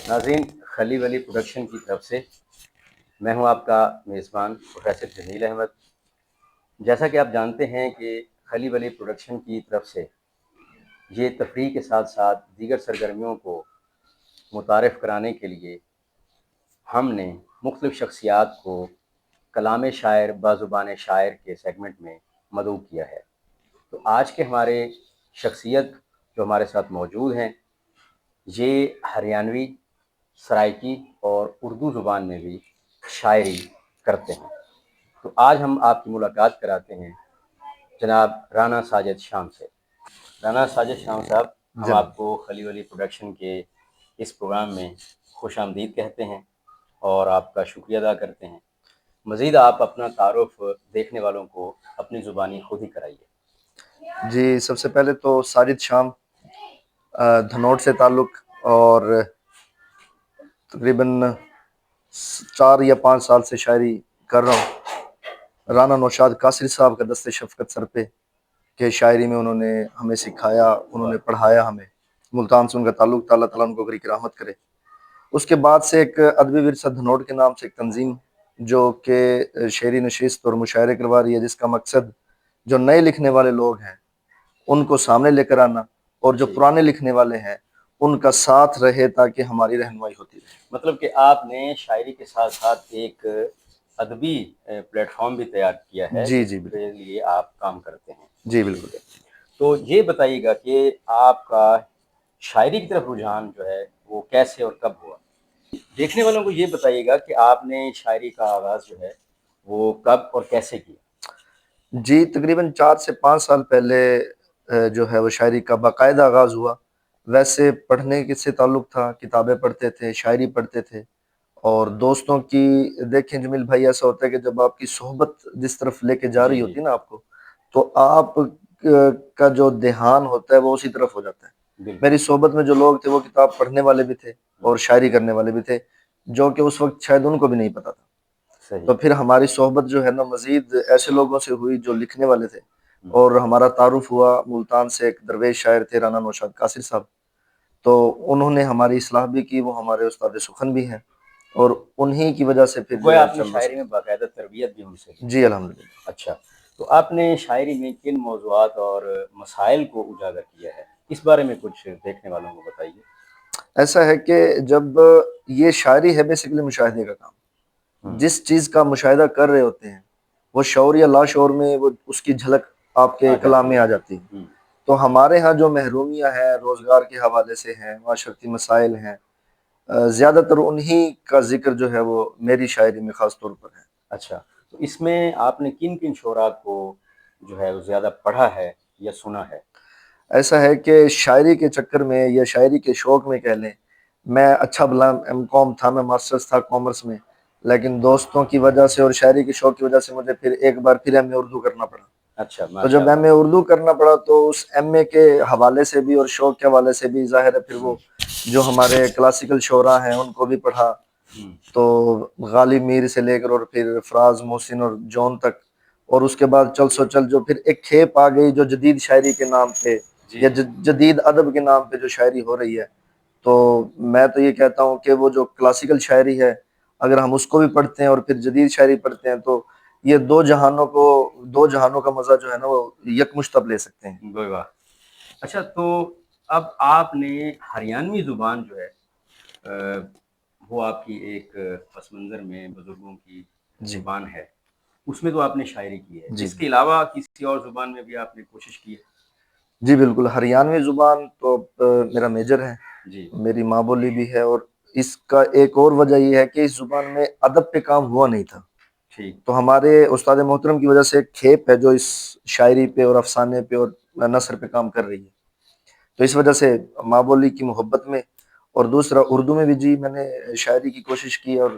ناظرین، خلیل علی پروڈکشن کی طرف سے میں ہوں آپ کا میزبان پروفیسر جمیل احمد۔ جیسا کہ آپ جانتے ہیں کہ خلیل علی پروڈکشن کی طرف سے یہ تفریح کے ساتھ ساتھ دیگر سرگرمیوں کو متعارف کرانے کے لیے ہم نے مختلف شخصیات کو کلام شاعر بازبان شاعر کے سیگمنٹ میں مدعو کیا ہے۔ تو آج کے ہمارے شخصیت جو ہمارے ساتھ موجود ہیں، یہ ہریانوی، سرائکی اور اردو زبان میں بھی شاعری کرتے ہیں۔ تو آج ہم آپ کی ملاقات کراتے ہیں جناب رانا ساجد شام سے۔ رانا ساجد شام صاحب، ہم آپ کو خلیل علی پروڈکشن کے اس پروگرام میں خوش آمدید کہتے ہیں اور آپ کا شکریہ ادا کرتے ہیں۔ مزید آپ اپنا تعارف دیکھنے والوں کو اپنی زبانی خود ہی کرائیے۔ جی، سب سے پہلے تو ساجد شام دھنوٹ سے تعلق، اور تقریباً 4 یا 5 سال سے شاعری کر رہا ہوں۔ رانا نوشاد قاصری صاحب کا دست شفقت سر پہ کہ شاعری میں انہوں نے ہمیں سکھایا، انہوں نے پڑھایا ہمیں۔ ملتان سے ان کا تعلق، اللہ تعالیٰ ان کو غریق رحمت کرے۔ اس کے بعد سے ایک ادبی ورثہ دھنوٹ کے نام سے ایک تنظیم جو کہ شعری نشست اور مشاعرے کروا رہی ہے، جس کا مقصد جو نئے لکھنے والے لوگ ہیں ان کو سامنے لے کر آنا، اور جو پرانے لکھنے والے ہیں ان کا ساتھ رہے تاکہ ہماری رہنمائی ہوتی رہے۔ مطلب کہ آپ نے شاعری کے ساتھ ساتھ ایک ادبی پلیٹ فارم بھی تیار کیا ہے جی جس جی بالکل، کے لیے آپ کام کرتے ہیں۔ جی بالکل۔ تو یہ بتائیے گا کہ آپ کا شاعری کی طرف رجحان جو ہے وہ کیسے اور کب ہوا؟ دیکھنے والوں کو یہ بتائیے گا کہ آپ نے شاعری کا آغاز جو ہے وہ کب اور کیسے کیا؟ جی، تقریباً 4 سے 5 سال پہلے جو ہے وہ شاعری کا باقاعدہ آغاز ہوا۔ ویسے پڑھنے کے سے تعلق تھا، کتابیں پڑھتے تھے، شاعری پڑھتے تھے، اور دوستوں کی دیکھیں جمیل بھائی، ایسا ہوتا ہے کہ جب آپ کی صحبت جس طرف لے کے جا رہی ہوتی ہے نا آپ کو، تو آپ کا جو دھیان ہوتا ہے وہ اسی طرف ہو جاتا ہے۔ میری صحبت میں جو لوگ تھے وہ کتاب پڑھنے والے بھی تھے اور شاعری کرنے والے بھی تھے، جو کہ اس وقت شاید ان کو بھی نہیں پتا تھا۔ تو پھر ہماری صحبت جو ہے نا مزید ایسے لوگوں سے ہوئی جو لکھنے والے تھے، اور ہمارا تعارف ہوا ملتان سے ایک درویش شاعر تھے رانا نوشاد قاصری صاحب، تو انہوں نے ہماری اصلاح بھی کی، وہ ہمارے استاد سخن بھی ہیں، اور انہی کی وجہ سے پھر جو آپ نے شاعری میں باقاعدہ تربیت بھی ان سے لی؟ جی الحمدللہ۔ اچھا، تو آپ نے شاعری میں کن موضوعات اور مسائل کو اجاگر کیا ہے، اس بارے میں کچھ دیکھنے والوں کو بتائیے۔ ایسا ہے کہ جب یہ شاعری ہے بیسیکلی مشاہدے کا کام، جس چیز کا مشاہدہ کر رہے ہوتے ہیں وہ شعور یا لاشعور میں وہ اس کی جھلک آپ کے کلام میں آ جاتی ہے۔ تو ہمارے ہاں جو محرومیاں ہیں روزگار کے حوالے سے ہیں، معاشرتی مسائل ہیں، زیادہ تر انہی کا ذکر جو ہے وہ میری شاعری میں خاص طور پر ہے۔ اچھا، تو اس میں آپ نے کن کن شعراء کو جو ہے وہ زیادہ پڑھا ہے یا سنا ہے؟ ایسا ہے کہ شاعری کے چکر میں یا شاعری کے شوق میں کہہ لیں، میں اچھا بلا ایم کام تھا، میں ماسٹرز تھا کامرس میں، لیکن دوستوں کی وجہ سے اور شاعری کے شوق کی وجہ سے مجھے پھر ایک بار پھر ایم اے اردو کرنا پڑا۔ اچھا، تو جب ایم اے اردو کرنا پڑا تو اس ایم اے کے حوالے سے بھی اور شوق کے حوالے سے بھی ظاہر ہے پھر وہ جو ہمارے کلاسیکل شعراء ہیں ان کو بھی پڑھا، تو غالب میر سے لے کر اور پھر فراز محسن اور جون تک، اور اس کے بعد چل سو چل جو پھر ایک کھیپ آ گئی جو جدید شاعری کے نام پہ یا جدید ادب کے نام پہ جو شاعری ہو رہی ہے۔ تو میں تو یہ کہتا ہوں کہ وہ جو کلاسیکل شاعری ہے اگر ہم اس کو بھی پڑھتے ہیں اور پھر جدید شاعری پڑھتے ہیں تو یہ دو جہانوں کا مزہ جو ہے نا وہ یکمشتب لے سکتے ہیں۔ واہ! اچھا، تو اب آپ نے ہریانوی زبان جو ہے وہ آپ کی ایک پس منظر میں بزرگوں کی زبان ہے، اس میں تو آپ نے شاعری کی ہے، اس کے علاوہ کسی اور زبان میں بھی آپ نے کوشش کی ہے؟ جی بالکل، ہریانوی زبان تو میرا میجر ہے، میری ماں بولی بھی ہے، اور اس کا ایک اور وجہ یہ ہے کہ اس زبان میں ادب پہ کام ہوا نہیں تھا، تو ہمارے استاد محترم کی وجہ سے ایک کھیپ ہے جو اس شاعری پہ اور افسانے پہ اور نثر پہ کام کر رہی ہے، تو اس وجہ سے ماں بولی کی محبت میں، اور دوسرا اردو میں بھی جی میں نے شاعری کی کوشش کی، اور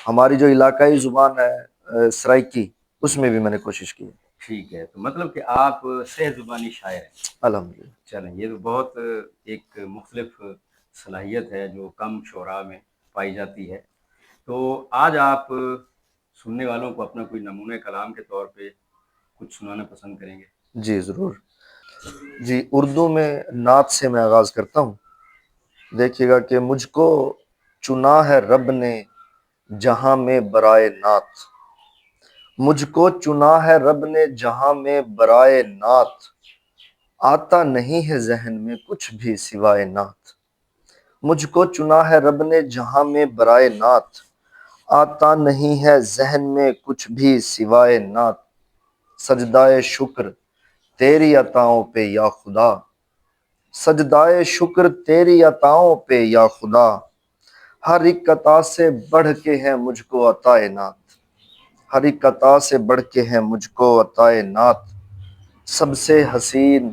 ہماری جو علاقائی زبان ہے سرائکی اس میں بھی میں نے کوشش کی۔ ٹھیک ہے، تو مطلب کہ آپ سہ زبانی شاعر ہیں۔ الحمدللہ۔ چلیں، یہ تو بہت ایک مختلف صلاحیت ہے جو کم شعراء میں پائی جاتی ہے۔ تو آج آپ سننے والوں کو اپنا کوئی نمونہ کلام کے طور پہ کچھ سنانا پسند کریں گے؟ جی ضرور۔ جی اردو میں نعت سے میں آغاز کرتا ہوں. دیکھیے گا کہ مجھ کو چنا ہے رب نے جہاں میں برائے نعت، مجھ کو چنا ہے رب نے جہاں میں برائے نعت، آتا نہیں ہے ذہن میں کچھ بھی سوائے نعت. مجھ کو چنا ہے رب نے جہاں میں برائے نعت، آتا نہیں ہے ذہن میں کچھ بھی سوائے نعت. سجدائے شکر تیری عطاؤں پہ یا خدا، سجدائے شکر تیری عطاؤں پہ یا خدا، ہر ایک عطا سے بڑھ کے ہے مجھ کو عطائے نعت، ہر ایک عطا سے بڑھ کے ہے مجھ کو عطائے نعت. سب سے حسین،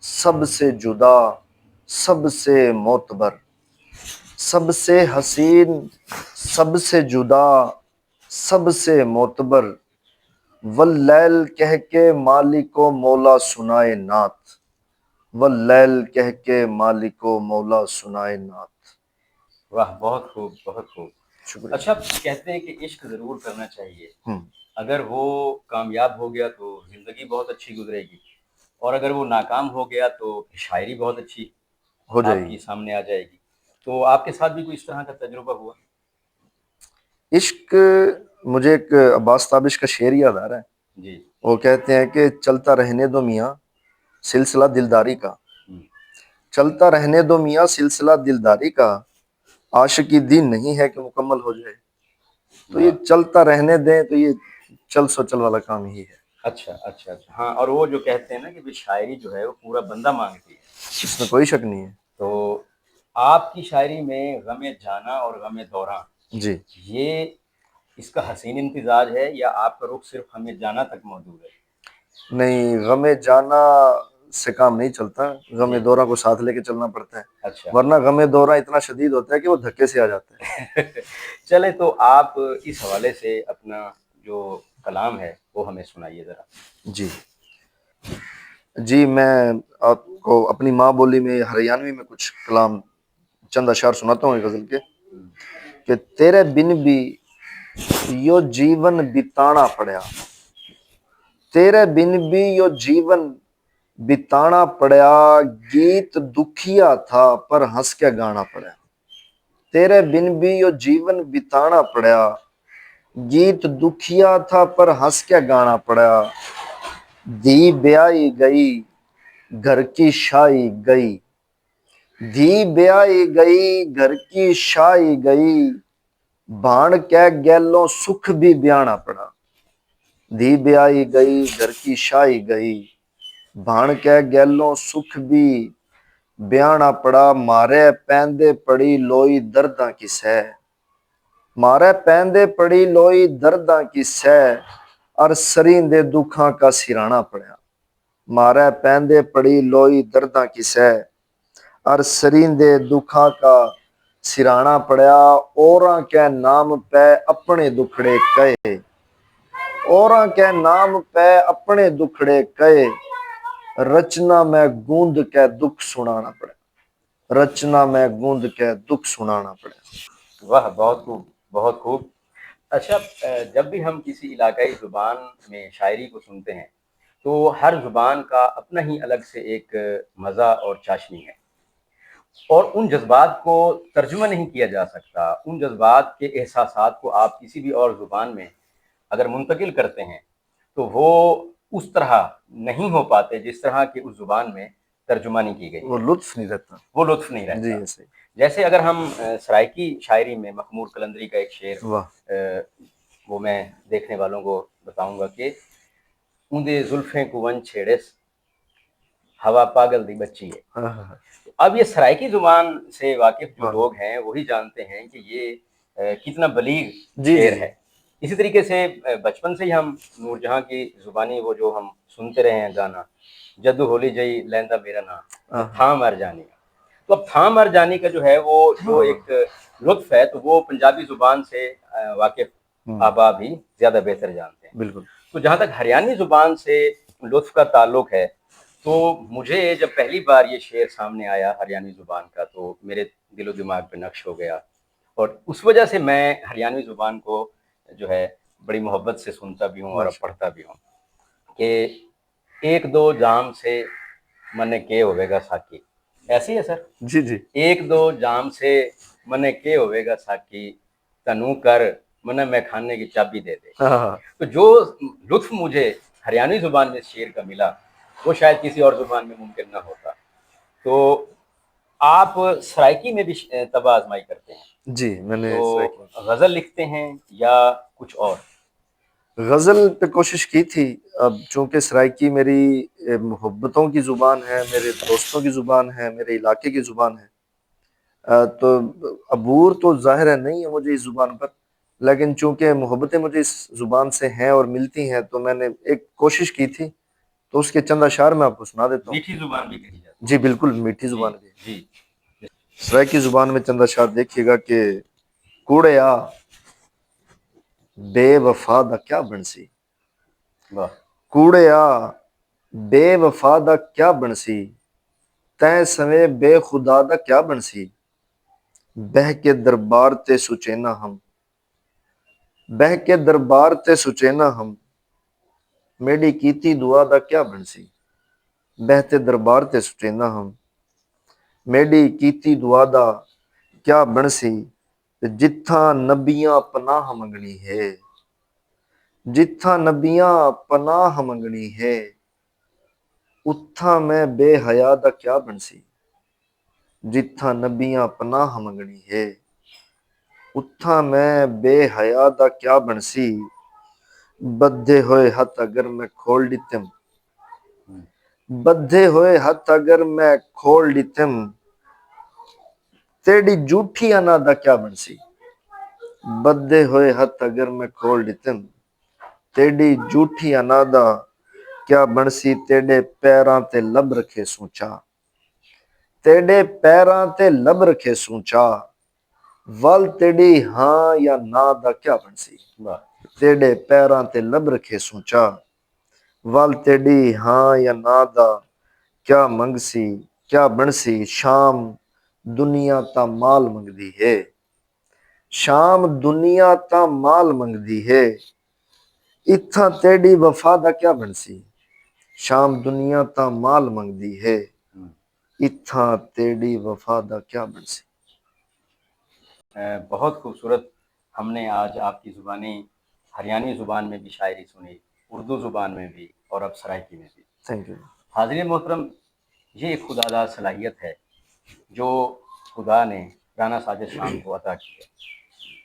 سب سے جدا، سب سے معتبر، سب سے حسین، سب سے جدا، سب سے معتبر، واللیل کہہ کے مالک و مولا سنائے نعت، واللیل کہہ کے مالک و مولا سنائے نعت. واہ، بہت خوب، بہت خوب. شکریہ. اچھا، کہتے ہیں کہ عشق ضرور کرنا چاہیے. ہم، اگر وہ کامیاب ہو گیا تو زندگی بہت اچھی گزرے گی، اور اگر وہ ناکام ہو گیا تو شاعری بہت اچھی ہو جائے آپ گی. کی سامنے آ جائے گی. تو آپ کے ساتھ بھی کوئی اس طرح کا تجربہ ہوا؟ عشق، مجھے ایک عباس تابش کا شعر یاد آ رہا ہے. جی. وہ کہتے ہیں کہ چلتا رہنے دو میاں سلسلہ دلداری کا، ہم، چلتا رہنے دو میاں سلسلہ دلداری کا، عاشقی دین نہیں ہے کہ مکمل ہو جائے. تو یہ واہ، چلتا رہنے دیں تو یہ چل سو چل والا کام ہی ہے. اچھا اچھا اچھا. ہاں، اور وہ جو کہتے ہیں نا کہ بھی شاعری جو ہے وہ پورا بندہ مانگتی ہے. اس میں کوئی شک نہیں ہے. تو آپ کی شاعری میں غم جانا اور غم دوراں، جی یہ اس کا حسین امتزاج ہے یا آپ کا رخ صرف ہمیں جانا تک موجود ہے؟ نہیں، غم جانا سے کام نہیں چلتا، غم جی. دورہ کو ساتھ لے کے چلنا پڑتا ہے، اچھا. ورنہ غم دورہ اتنا شدید ہوتا ہے کہ وہ دھکے سے آ جاتا ہے. چلے تو آپ اس حوالے سے اپنا جو کلام ہے وہ ہمیں سنائیے ذرا. جی جی میں آپ کو اپنی ماں بولی میں ہریانوی میں کچھ کلام چند اشعار سناتا ہوں ایک غزل کے. کہ تیرے بن بھی یو جیون بتانا پڑیا، تیرے بن بھی یو جیون بتانا پڑیا، گیت دکھیا تھا پر ہنس کے گانا پڑیا. تیرے بن بھی یو جیون بتانا پڑیا، گیت دکھیا تھا پر ہنس کے گانا پڑیا. دھی بیائی گئی گھر کی شائی گئی، دھی بیائی گئی گھر کی شائی گئی، بھاڑ کے گیلوں سکھ بھی بیانا پڑا. دھی بیائی گئی گھر کی شائی گئی، بھاڑ کے گیلوں سکھ بھی بیانا پڑا. مارے پیندے پڑی لوئی درداں کی سہ، مارے پیندے پڑی لوئی درداں کی سہ، اور سریندے دکھاں کا سرانا پڑیا. مارے پیندے پڑی لوئی درداں کی سہ، اور سریندے دکھاں کا سرانا پڑیا. اوراں کے نام پہ اپنے دکھڑے کہے، اوراں کے نام پہ اپنے دکھڑے کہے، رچنا میں گوند کے دکھ سنانا پڑے، رچنا میں گوند کے دکھ سنانا پڑے. واہ، بہت خوب، بہت خوب. اچھا، جب بھی ہم کسی علاقائی زبان میں شاعری کو سنتے ہیں تو ہر زبان کا اپنا ہی الگ سے ایک مزہ اور چاشنی ہے، اور ان جذبات کو ترجمہ نہیں کیا جا سکتا. ان جذبات کے احساسات کو آپ کسی بھی اور زبان میں اگر منتقل کرتے ہیں تو وہ اس طرح نہیں ہو پاتے جس طرح کہ اس زبان میں ترجمانی کی گئی وہ ہے. لطف نہیں رہتا. وہ لطف نہیں جی رہتا. ایسے. جیسے اگر ہم سرائکی شاعری میں مخمور قلندری کا ایک شعر، واہ وہ میں دیکھنے والوں کو بتاؤں گا کہ اوندا زلفیں کو ون چھیڑس ہوا پاگل دی بچی ہے. ہاں ہاں اب یہ سرائکی زبان سے واقف جو ہاں. لوگ ہیں وہی جانتے ہیں کہ یہ کتنا بلیغ جی جی شعر جی. ہے. اسی طریقے سے بچپن سے ہی ہم نور جہاں کی زبانی وہ جو ہم سنتے رہے ہیں گانا، جدو ہولی جئی لیندا میرا نام، ہاں تھاں مر جانی کا. تو اب تھاں مر جانی کا جو ہے وہ جو ایک لطف ہے تو وہ پنجابی زبان سے واقف آبا بھی زیادہ بہتر جانتے ہیں. بالکل. تو جہاں تک ہریانوی زبان سے لطف کا تعلق ہے تو مجھے جب پہلی بار یہ شعر سامنے آیا ہریانوی زبان کا تو میرے دل و دماغ پہ نقش ہو گیا، اور اس وجہ سے میں ہریانوی زبان کو جو ہے بڑی محبت سے سنتا بھی ہوں اور اب ماشاء پڑھتا بھی ہوں. کہ ایک دو جام سے من کے ہوے گا ساکی. ایسے ہی ہے سر. جی جی ایک دو جام سے من کے ہوے گا ساکی, تنو کر من میں کھانے کی چابی دے دے. ہاں تو جو لطف مجھے ہریانوی زبان میں اس شعر کا ملا وہ شاید کسی اور زبان میں ممکن نہ ہوتا. تو آپ سرائکی میں بھی طبع آزمائی کرتے ہیں, جی میں نے تو غزل لکھتے ہیں یا کچھ اور؟ غزل پہ کوشش کی تھی. اب چونکہ سرائکی میری محبتوں کی زبان ہے, میرے دوستوں کی زبان ہے, میرے علاقے کی زبان ہے, تو عبور تو ظاہر ہے نہیں ہے مجھے اس زبان پر, لیکن چونکہ محبتیں مجھے اس زبان سے ہیں اور ملتی ہیں تو میں نے ایک کوشش کی تھی. تو اس کے چند اشعار میں آپ کو سنا دیتا ہوں. میٹھی زبان بھی کہی جاتی جی بالکل میٹھی ہے. زبان بھی. جی سرائکی زبان میں چند اشعار دیکھیے گا کہ کوڑیا بے وفا دا کیا بنسی, واہ. کوڑیا بے وفا دا کیا بنسی, تیں سویں بے خدا دا کیا بنسی, بہ کے دربار تے سچینا ہم, بہ کے دربار تے سچینا ہم, میری کیتی دعا دا کیا بنسی, بہتے دربار تے سچینا ہم, میری کیتی دعا دا کیا بنسی, جتھاں نبیاں پناہ منگنی ہے, جتھاں نبیاں پناہ منگنی ہے, اتھاں میں بے حیا دا کیا بنسی, جتھاں نبیاں پناہ منگنی ہے, اتھاں میں بے حیا دا کیا بنسی, بدھے ہوئے ہتھ اگر میں کھول ڈتم, بدھے ہوئے ہتھ اگر میں کھول ڈتم, تیری جھوٹھی انا دا کیا بنسی, بدھے ہوئے ہتھ اگر میں کھول ڈتم, تیری جھوٹھی انا دا کیا بنسی, تیرے پیراں تے لب رکھے سوچا, تیرے پیراں تے لب رکھے سوچا, ول تیری ہاں یا نا دا کیا بنسی, واہ. تیرے پیراں تے لب رکھے سوچا, ول تیری ہاں یا نا دا کیا منگسی, کیا بنسی, شام دنیا تا مال منگدی ہے, شام دنیا تا مال منگدی ہے, اتھاں تیری وفا دا کیا بنسی, شام دنیا تا مال منگدی ہے, اتھاں تیری وفا دا کیا بنسی. بہت خوبصورت. ہم نے آج آپ کی زبانیں ہریانوی زبان میں بھی شاعری سنی, اردو زبان میں بھی, اور اب سرائکی میں بھی. Thank you. حاضرین محترم, یہ ایک خداداد صلاحیت ہے جو خدا نے رانا ساجد شام کو عطا کی ہے.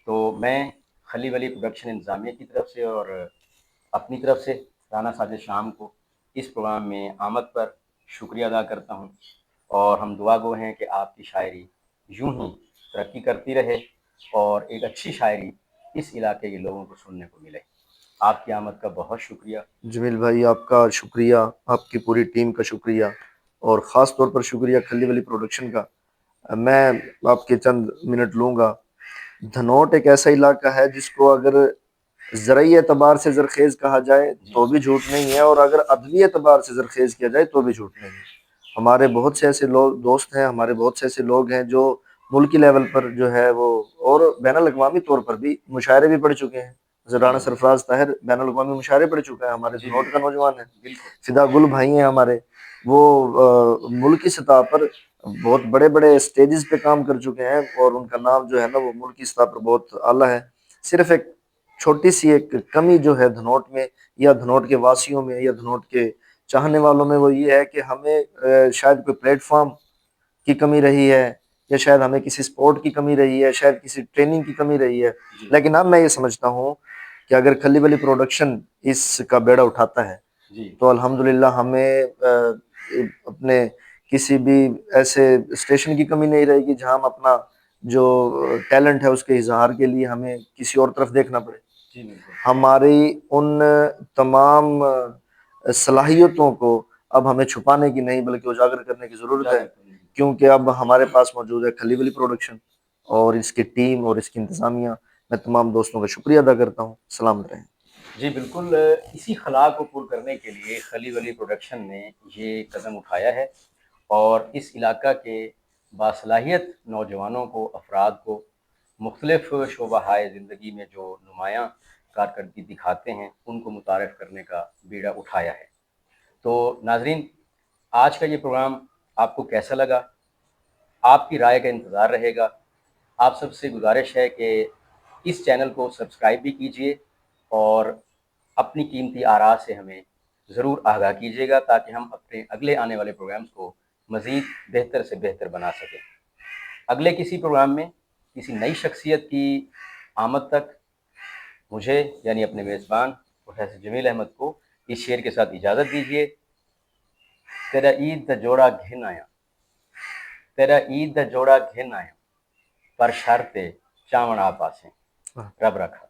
تو میں خلی ولی پروڈکشن انتظامیہ کی طرف سے اور اپنی طرف سے رانا ساجد شام کو اس پروگرام میں آمد پر شکریہ ادا کرتا ہوں, اور ہم دعا گو ہیں کہ آپ کی شاعری یوں ہی ترقی کرتی رہے اور ایک اچھی شاعری اس علاقے کے لوگوں کو سننے کو ملے. آپ کی آمد کا بہت شکریہ. جمیل بھائی آپ کا شکریہ, آپ کی پوری ٹیم کا شکریہ, اور خاص طور پر شکریہ کھلی ولی پروڈکشن کا. میں آپ کے چند منٹ لوں گا. دھنوٹ ایک ایسا علاقہ ہے جس کو اگر زرعی اعتبار سے زرخیز کہا جائے تو بھی جھوٹ نہیں ہے, اور اگر ادبی اعتبار سے زرخیز کیا جائے تو بھی جھوٹ نہیں ہے. ہمارے بہت سے ایسے لوگ دوست ہیں, ہمارے بہت سے ایسے لوگ ہیں جو ملکی لیول پر جو ہے وہ اور بین الاقوامی طور پر بھی مشاعرے بھی پڑھ چکے ہیں. رانا سرفراز طاہر بین الاقوامی مشاعرے پڑھ چکا ہے, ہمارے دھنوٹ کا نوجوان ہے. فدا گل بھائی ہیں ہمارے, وہ ملکی سطح پر بہت بڑے بڑے سٹیجز پہ کام کر چکے ہیں, اور ان کا نام جو ہے نا وہ ملکی سطح پر بہت اعلیٰ ہے. صرف ایک چھوٹی سی ایک کمی جو ہے دھنوٹ میں, یا دھنوٹ کے واسیوں میں, یا دھنوٹ کے چاہنے والوں میں, وہ یہ ہے کہ ہمیں شاید کوئی پلیٹ فارم کی کمی رہی ہے, یا شاید ہمیں کسی سپورٹ کی کمی رہی ہے, شاید کسی ٹریننگ کی کمی رہی ہے. لیکن اب میں یہ سمجھتا ہوں کہ اگر کھلی ولی پروڈکشن اس کا بیڑا اٹھاتا ہے تو الحمدللہ ہمیں اپنے کسی بھی ایسے اسٹیشن کی کمی نہیں رہے گی جہاں ہم اپنا جو ٹیلنٹ ہے اس کے اظہار کے لیے ہمیں کسی اور طرف دیکھنا پڑے. ہماری ان تمام صلاحیتوں کو اب ہمیں چھپانے کی نہیں بلکہ اجاگر کرنے کی ضرورت ہے, کیونکہ اب ہمارے پاس موجود ہے کھلی ولی پروڈکشن اور اس کی ٹیم اور اس کی انتظامیہ. میں تمام دوستوں کا شکریہ ادا کرتا ہوں. سلامت رہیں. جی بالکل, اسی خلا کو پور کرنے کے لیے خلی ولی پروڈکشن نے یہ قدم اٹھایا ہے, اور اس علاقہ کے باصلاحیت نوجوانوں کو, افراد کو مختلف شعبہ زندگی میں جو نمایاں کارکردگی دکھاتے ہیں ان کو متعارف کرنے کا بیڑا اٹھایا ہے. تو ناظرین, آج کا یہ پروگرام آپ کو کیسا لگا؟ آپ کی رائے کا انتظار رہے گا۔ آپ سب سے گزارش ہے کہ اس چینل کو سبسکرائب بھی کیجیے اور اپنی قیمتی آراء سے ہمیں ضرور آگاہ کیجیے گا تاکہ ہم اپنے اگلے آنے والے پروگرامز کو مزید بہتر سے بہتر بنا سکیں۔ اگلے کسی پروگرام میں کسی نئی شخصیت کی آمد تک مجھے یعنی اپنے میزبان پروفیسر جمیل احمد کو اس شعر کے ساتھ اجازت دیجیے۔ تیرا عید دا جوڑا گھن آیا، تیرا عید دا جوڑا گھن آیا، پر شرط چاون آپ آسیں، رب رکھا۔